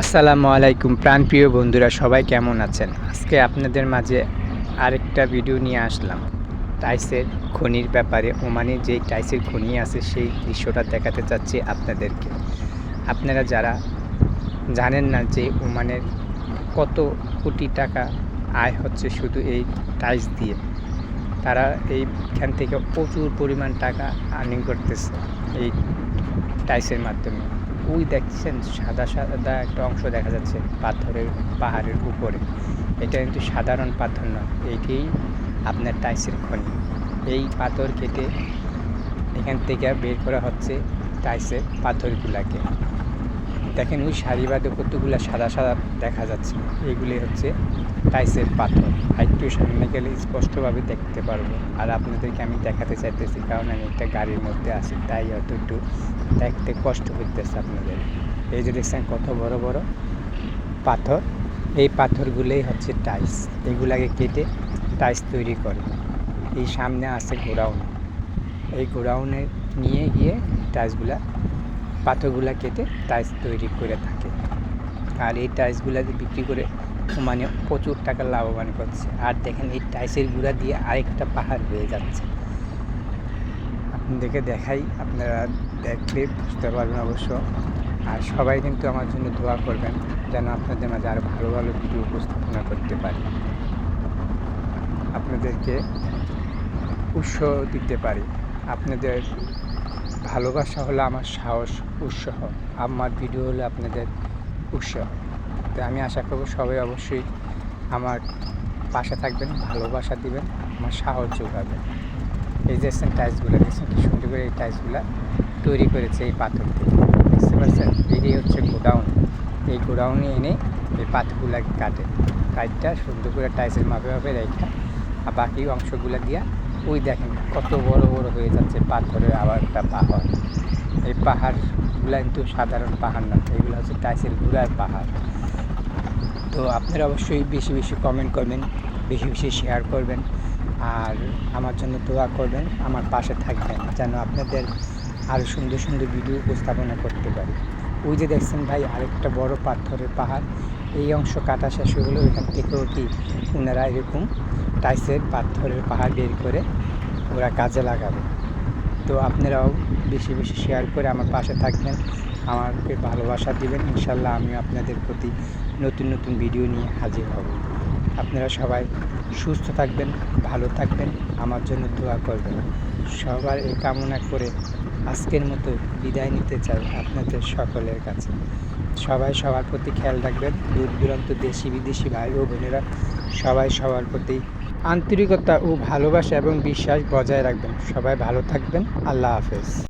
আসসালামু আলাইকুম প্রাণপ্রিয় বন্ধুরা, সবাই কেমন আছেন? আজকে আপনাদের মাঝে আরেকটা ভিডিও নিয়ে আসলাম টাইসের খনির ব্যাপারে। ওমানে যেই টাইসের খনি আছে সেই দৃশ্যটা দেখাতে চাচ্ছি আপনাদেরকে। আপনারা যারা জানেন না যে ওমানের কত কোটি টাকা আয় হচ্ছে শুধু এই টাইস দিয়ে, তারা এইখান থেকে প্রচুর পরিমাণ টাকা আর্নিং করতেছে এই টাইসের মাধ্যমে। ওই দেখছেন সাদা সাদা একটা অংশ দেখা যাচ্ছে পাহাড়ের উপরে। এটা কিন্তু সাধারণ পাথর নয়, এইটি আপনার টাইসের খনি। এই পাথর কেটে এখান থেকে বের করা হচ্ছে টাইসের পাথরগুলাকে। দেখেন ওই সারিবাদে কতগুলো সাদা সাদা দেখা যাচ্ছে, এগুলি হচ্ছে টাইসের পাথর। একটু সামনে গেলে স্পষ্টভাবে দেখতে পারবো, আর আপনাদেরকে আমি দেখাতে চাইতেছি কারণ আমি একটা গাড়ির মধ্যে আছি, তাই হয়তো একটু দেখতে কষ্ট হইতেছে আপনাদের। এই যে দেখছেন কত বড় বড় পাথর, এই পাথরগুলোই হচ্ছে টাইস। এগুলাকে কেটে টাইস তৈরি করে। এই সামনে আছে গোডাউন, এই গোডাউনে নিয়ে গিয়ে টাইসগুলা পাথরগুলা কেটে টাইস তৈরি করে থাকে। আর এই টাইসগুলা বিক্রি করে মানে প্রচুর টাকা লাভবান করছে। আর দেখেন এই টাইসের গুঁড়া দিয়ে আরেকটা পাহাড় হয়ে যাচ্ছে। আপনাদেরকে দেখাই, আপনারা দেখলে বুঝতে পারবেন অবশ্য। আর সবাই কিন্তু আমার জন্য দোয়া করবেন যেন আপনাদের মাঝে আরও ভালো ভালো ভিডিও উপস্থাপনা করতে পারি, আপনাদেরকে উৎসাহ দিতে পারি। আপনাদের ভালোবাসা হলো আমার সাহস, উৎসাহ। আমার ভিডিও হলো আপনাদের উৎসাহ। তো আমি আশা করব সবাই অবশ্যই আমার পাশে থাকবেন, ভালোবাসা দিবেন, আমার সাহস যোগাবেন। এই যে টাইলসগুলো দেখছেন কি সুন্দর করে এই টাইলসগুলো তৈরি করেছে এই পাথর থেকে, বুঝতে পারছেন? এটাই হচ্ছে গোডাউন। এই গোডাউনে এনে এই পাথরগুলোকে কাটটা সুন্দর করে টাইলসের মাপে রেখা, আর বাকি অংশগুলো দিয়া ওই দেখেন কত বড় বড় হয়ে যাচ্ছে পাথরের আবার একটা পাহাড়। এই পাহাড়গুলো কিন্তু সাধারণ পাহাড় না, এগুলো হচ্ছে টাইলসের গুঁড়ার পাহাড়। তো আপনারা অবশ্যই বেশি বেশি কমেন্ট করবেন, বেশি বেশি শেয়ার করবেন, আর আমার জন্য দোয়া করবেন, আমার পাশে থাকবেন যেন আপনাদের আরও সুন্দর সুন্দর ভিডিও উপস্থাপনা করতে পারি। ওই যে দেখছেন ভাই আরেকটা বড় পাথরের পাহাড়, এই অংশ কাটা শেষ হয়ে গেলো। এখান থেকেও কি ওনারা এরকম টাইসের পাথরের পাহাড় বের করে ওরা কাজে লাগাবে। তো আপনারাও বেশি বেশি শেয়ার করে আমার পাশে থাকবেন, আমাকে ভালোবাসা দিবেন। ইনশাল্লাহ আমি আপনাদের প্রতি নতুন নতুন ভিডিও নিয়ে হাজির হব। আপনারা সবাই সুস্থ থাকবেন, ভালো থাকবেন, আমার জন্য দোয়া করবেন। সবার এই কামনা করে আজকের মতো বিদায় নিতে চাই আপনাদের সকলের কাছে। সবাই সবার প্রতি খেয়াল রাখবেন, দূর দূরান্ত দেশি বিদেশি ভাই ও বোনেরা সবাই সবার প্রতি আন্তরিকতা ও ভালোবাসা এবং বিশ্বাস বজায় রাখবেন। সবাই ভালো থাকবেন। আল্লাহ হাফেজ।